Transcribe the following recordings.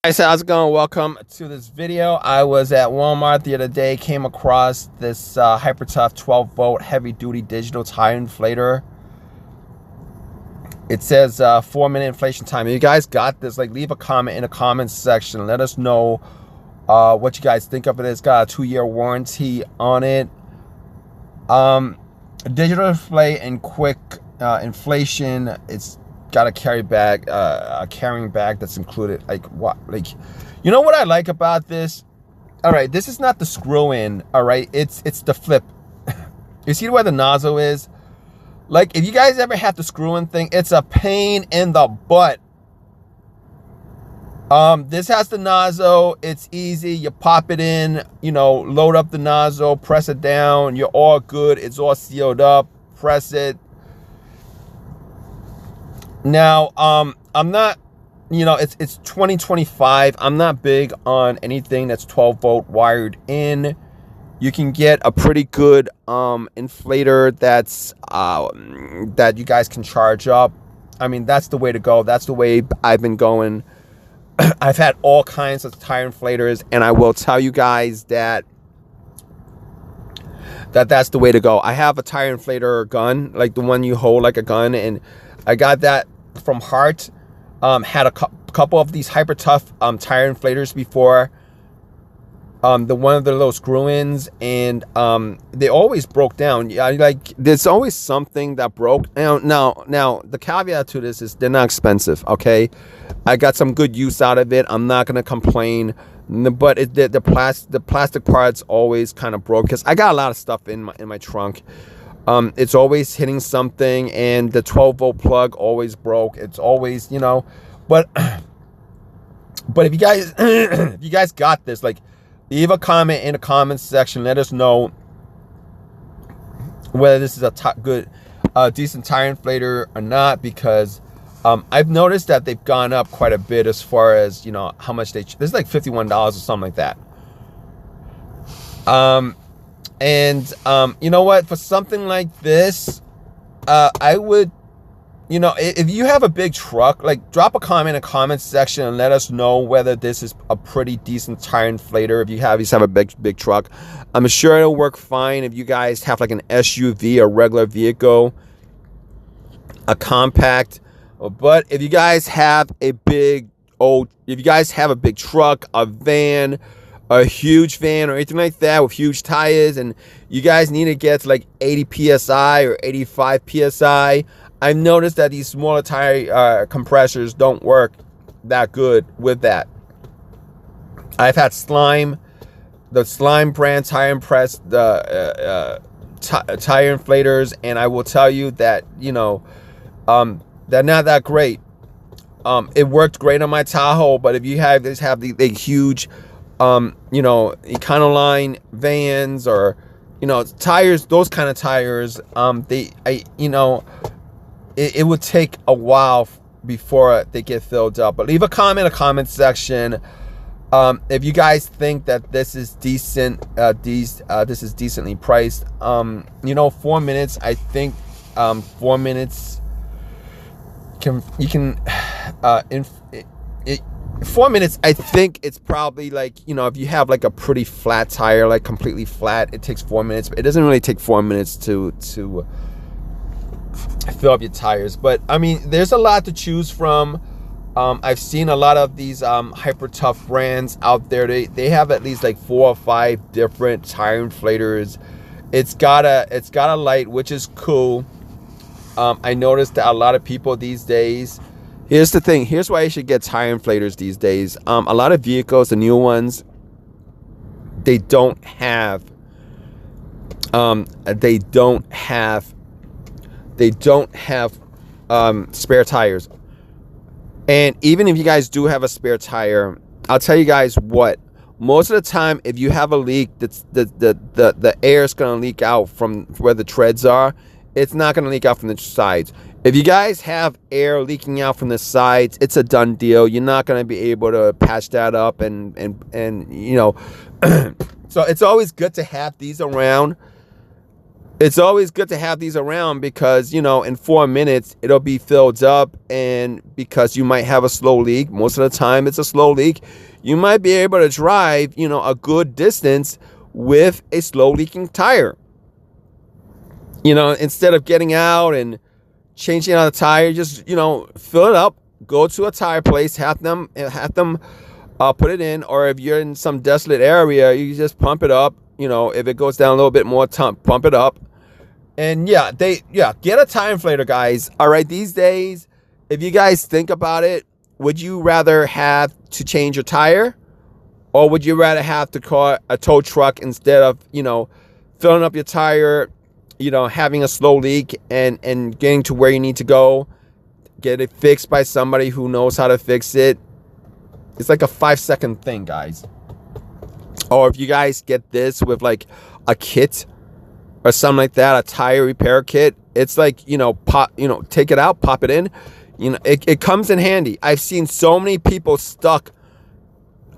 Hey, so how's it going? Welcome to this video. I was at Walmart the other day, came across this Hyper Tough 12 volt heavy duty digital tire inflator. It says 4-minute inflation time. If you guys got this, like, leave a comment in the comments section. Let us know what you guys think of it. It's got a 2-year warranty on it. Digital display and quick inflation. It's got a carrying bag that's included. Like, what? Like, you know what I like about this? All right, this is not the screw in. All right, it's the flip. You see where the nozzle is? Like, if you guys ever have the screw in thing, it's a pain in the butt. This has the nozzle. It's easy. You pop it in, you know, load up the nozzle, press it down. You're all good. It's all sealed up. Press it. Now, I'm not, you know, it's 2025. I'm not big on anything that's 12 volt wired in. You can get a pretty good inflator that's that you guys can charge up. I mean, that's the way to go. That's the way I've been going. I've had all kinds of tire inflators, and I will tell you guys that that's the way to go. I have a tire inflator gun, like the one you hold like a gun, and I got that from Hart. Had a couple of these Hyper Tough tire inflators before. The one of the little screw-ins, and they always broke down. Yeah, like, there's always something that broke. Now the caveat to this is they're not expensive. Okay, I got some good use out of it. I'm not gonna complain, but the plastic parts always kind of broke because I got a lot of stuff in my trunk. It's always hitting something, and the 12 volt plug always broke. It's always, you know, but if you guys if you guys got this, like, leave a comment in the comments section. Let us know whether this is a good, decent tire inflator or not, because I've noticed that they've gone up quite a bit as far as, you know, how much this is like $51 or something like that. You know what? For something like this, I would, you know, if you have a big truck, like, drop a comment in the comments section and let us know whether this is a pretty decent tire inflator. If you have a big truck, I'm sure it'll work fine. If you guys have like an SUV, a regular vehicle, a compact, but if you guys have a big truck, a van, a huge van, or anything like that with huge tires, and you guys need to get to like 80 psi or 85 psi, I've noticed that these smaller tire compressors don't work that good with that. I've had the Slime brand tire tire inflators, and I will tell you that, you know, they're not that great. It worked great on my Tahoe, but if you have the huge, you know, Econoline vans, or, you know, tires, those kind of tires, you know, it would take a while before they get filled up. But leave a comment in the comment section if you guys think that this is decent. This is decently priced. You know, 4 minutes. I think 4 minutes 4 minutes. I think it's probably, like, you know, if you have like a pretty flat tire, like completely flat, it takes 4 minutes. But it doesn't really take 4 minutes to fill up your tires. But I mean, there's a lot to choose from. I've seen a lot of these Hyper Tough brands out there. They have at least like 4 or 5 different tire inflators. It's got a light, which is cool. I noticed that a lot of people these days, here's the thing, here's why you should get tire inflators these days. A lot of vehicles, the new ones, they don't have spare tires. And even if you guys do have a spare tire, I'll tell you guys what, most of the time, if you have a leak, the air is going to leak out from where the treads are. It's not going to leak out from the sides. If you guys have air leaking out from the sides, it's a done deal. You're not going to be able to patch that up, and you know, so it's always good to have these around. it's always good to have these around because, you know, in 4 minutes it'll be filled up, and because you might have a slow leak, most of the time it's a slow leak, you might be able to drive, you know, a good distance with a slow leaking tire. You know, instead of getting out and changing out a tire, just, you know, fill it up, go to a tire place, have them put it in, or if you're in some desolate area, you just pump it up. You know, if it goes down a little bit more, pump it up. And yeah, get a tire inflator, guys. All right, these days, if you guys think about it, would you rather have to change your tire, or would you rather have to call a tow truck instead of, you know, filling up your tire, you know, having a slow leak and getting to where you need to go, get it fixed by somebody who knows how to fix it? It's like a 5-second thing, guys. Or if you guys get this with like a kit or something like that, a tire repair kit, it's like, you know, take it out, pop it in. You know, it comes in handy. I've seen so many people stuck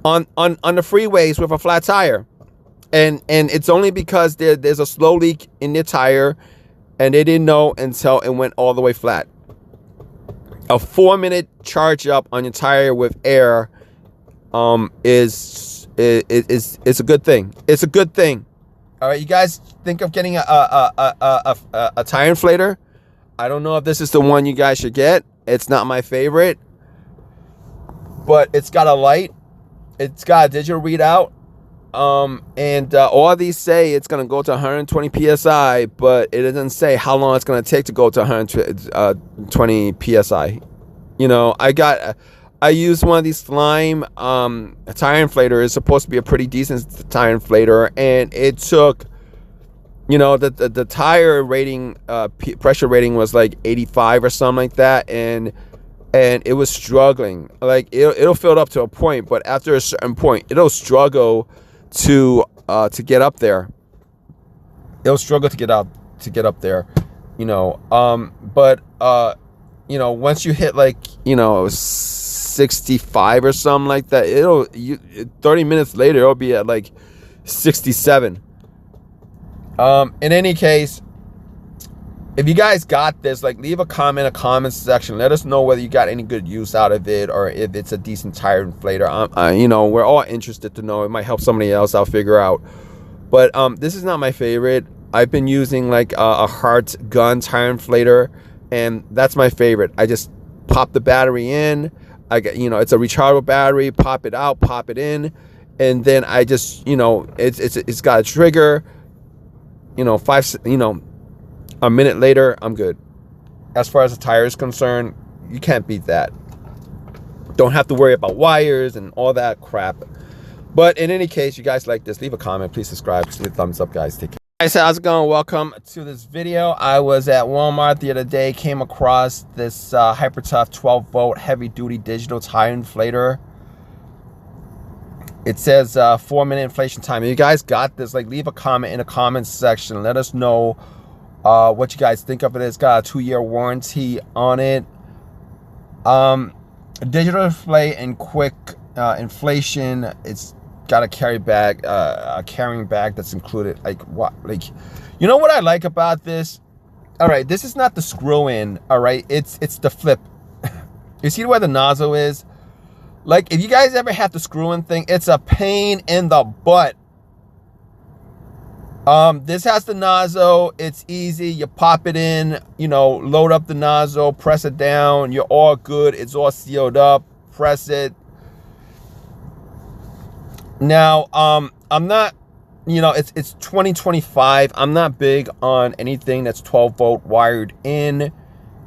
on the freeways with a flat tire, and it's only because there's a slow leak in their tire, and they didn't know until it went all the way flat. A 4-minute charge up on your tire with air is a good thing. It's a good thing. All right, you guys think of getting a tire inflator? I don't know if this is the one you guys should get. It's not my favorite, but it's got a light. It's got a digital readout. And all these say it's going to go to 120 PSI, but it doesn't say how long it's going to take to go to 120 PSI. You know, I used one of these Slime tire inflator. It's supposed to be a pretty decent tire inflator, and it took, you know, the tire rating, pressure rating was like 85 or something like that, and it was struggling. Like it'll fill it up to a point, but after a certain point, it'll struggle to get up there. It'll struggle to get up there, you know. But you know, once you hit like, you know, 65 or something like that, 30 minutes later it'll be at like 67. In any case, if you guys got this, like, leave a comment in the comment section. Let us know whether you got any good use out of it, or if it's a decent tire inflator. You know, we're all interested to know. It might help somebody else. I'll figure out. But this is not my favorite. I've been using like a Hart gun tire inflator, and that's my favorite. I just pop the battery in. I get, you know, it's a rechargeable battery. Pop it out, pop it in, and then I just, you know, it's got a trigger. You know, a minute later, I'm good. As far as the tire is concerned, you can't beat that. Don't have to worry about wires and all that crap. But in any case, you guys like this, leave a comment. Please subscribe. Just leave a thumbs up, guys. Take care. Guys, how's it going? Welcome to this video. I was at Walmart the other day, came across this Hyper Tough 12-volt heavy-duty digital tire inflator. It says 4-minute inflation time. If you guys got this, like, leave a comment in the comments section. Let us know what you guys think of it. It's got a 2-year warranty on it. Digital display and quick inflation. It's got a carrying bag that's included. Like, what? Like, you know what I like about this? All right, this is not the screw in. All right, it's the flip. You see where the nozzle is? Like, if you guys ever have the screw in thing, it's a pain in the butt. This has the nozzle. It's easy. You pop it in, you know, load up the nozzle, press it down. You're all good. It's all sealed up. Press it. Now, I'm not, you know, it's 2025. I'm not big on anything that's 12-volt wired in.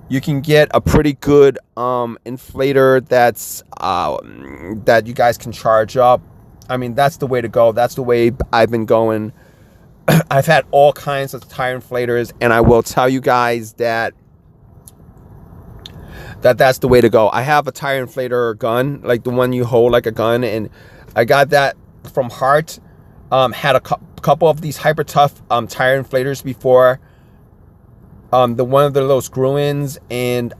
You can get a pretty good inflator that's that you guys can charge up. I mean, that's the way to go. That's the way I've been going. I've had all kinds of tire inflators, and I will tell you guys that that's the way to go. I have a tire inflator gun, like the one you hold like a gun, and I got that from Hart. Had a couple of these Hyper Tough tire inflators before. the one of the little screw-ins, and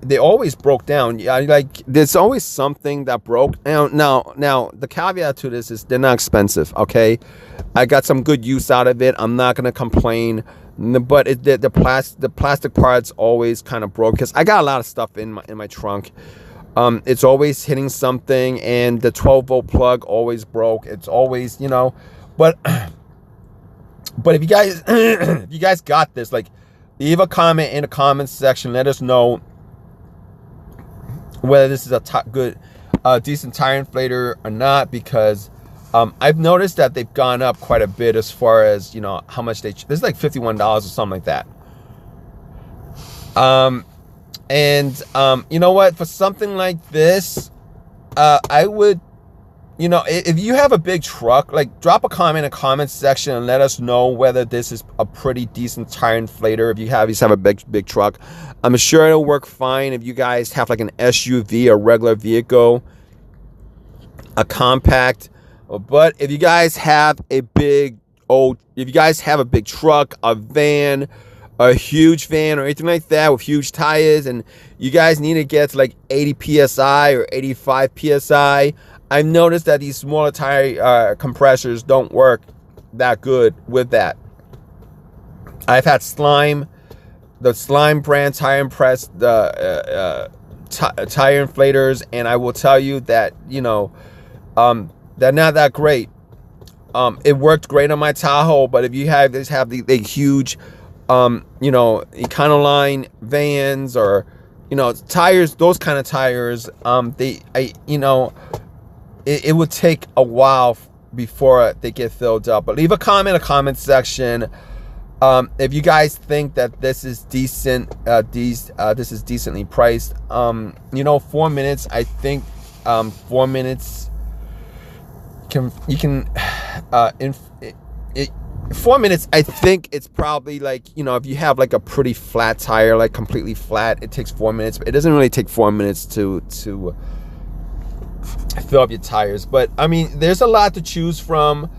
they always broke down. Yeah, like there's always something that broke. Now the caveat to this is they're not expensive. Okay, I got some good use out of it. I'm not gonna complain, but the plastic parts always kind of broke because I got a lot of stuff in my trunk. It's always hitting something, and the 12-volt plug always broke. It's always, but if you guys if you guys got this, like, leave a comment in the comments section. Let us know whether this is a decent tire inflator or not, because I've noticed that they've gone up quite a bit as far as, how much this is like $51 or something like that. You know what, for something like this, I would, if you have a big truck, like, drop a comment in the comments section and let us know whether this is a pretty decent tire inflator. If you have a big truck, I'm sure it'll work fine. If you guys have like an SUV, a regular vehicle, a compact, but if you guys have a big truck, a van, a huge van, or anything like that with huge tires, and you guys need to get to like 80 psi or 85 psi, I've noticed that these smaller tire compressors don't work that good with that. I've had the Slime brand tire tire inflators, and I will tell you that, they're not that great. It worked great on my Tahoe, but if you have the huge, Econoline vans, or, tires, those kind of tires, it would take a while before they get filled up. But leave a comment in the comment section if you guys think that this is decent. This is decently priced. 4 minutes, I think 4 minutes 4 minutes, I think it's probably like, if you have like a pretty flat tire, like completely flat, it takes 4 minutes. But it doesn't really take 4 minutes to fill up your tires. But I mean, there's a lot to choose from.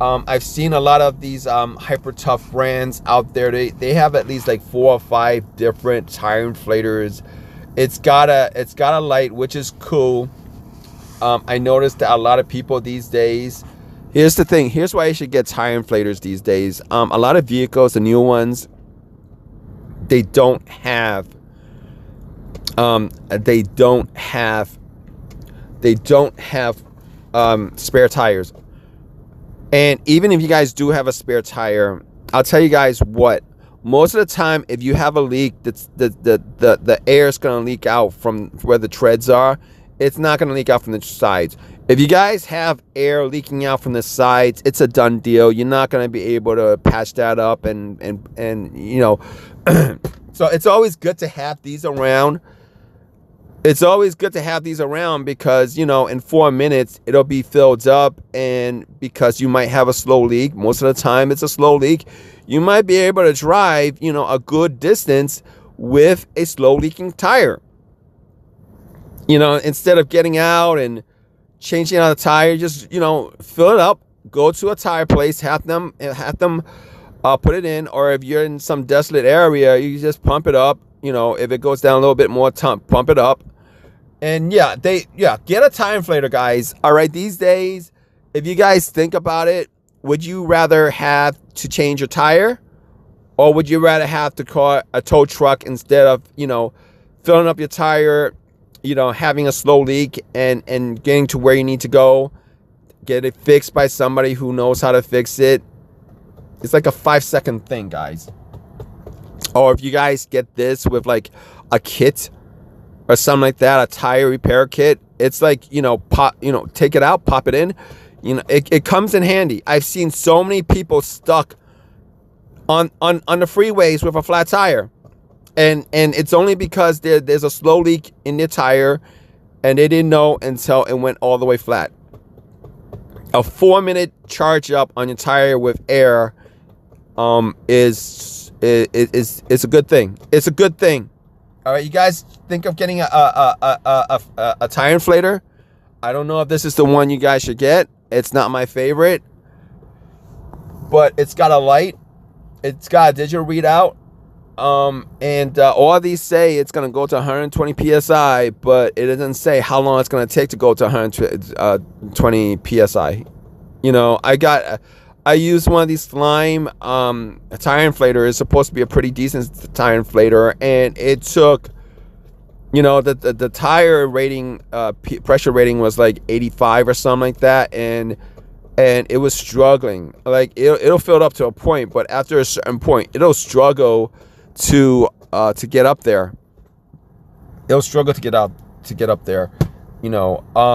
I've seen a lot of these hyper tough brands out there. They have at least like 4 or 5 different tire inflators. It's got a light, which is cool. I noticed that a lot of people these days, here's the thing, here's why you should get tire inflators these days. A lot of vehicles, the new ones, they don't have spare tires. And even if you guys do have a spare tire, I'll tell you guys what, most of the time, if you have a leak, the air is going to leak out from where the treads are. It's not going to leak out from the sides. If you guys have air leaking out from the sides, it's a done deal. You're not going to be able to patch that up, and so it's always good to have these around. It's always good to have these around because, in 4 minutes, it'll be filled up, and because you might have a slow leak, most of the time it's a slow leak, you might be able to drive, a good distance with a slow leaking tire. Instead of getting out and changing out a tire, just, fill it up, go to a tire place, have them put it in, or if you're in some desolate area, you just pump it up. If it goes down a little bit more, pump it up. And get a tire inflator, guys. All right, these days, if you guys think about it, would you rather have to change your tire, or would you rather have to call a tow truck instead of, filling up your tire, having a slow leak and getting to where you need to go, get it fixed by somebody who knows how to fix it? It's like a 5-second thing, guys. Or if you guys get this with like a kit or something like that, a tire repair kit, it's like, take it out, pop it in. It comes in handy. I've seen so many people stuck on the freeways with a flat tire. And it's only because there's a slow leak in their tire, and they didn't know until it went all the way flat. A 4-minute charge up on your tire with air is a good thing. It's a good thing. All right, you guys think of getting a tire inflator? I don't know if this is the one you guys should get. It's not my favorite, but it's got a light. It's got a digital readout. And all these say it's going to go to 120 psi, but it doesn't say how long it's going to take to go to 120 psi. You know, I used one of these Slime a tire inflator. Is supposed to be a pretty decent tire inflator, and it took, you know, the tire rating, pressure rating was like 85 or something like that, and it was struggling. Like it'll fill up to a point, but after a certain point, it'll struggle to get up there. It'll struggle to get up there, you know.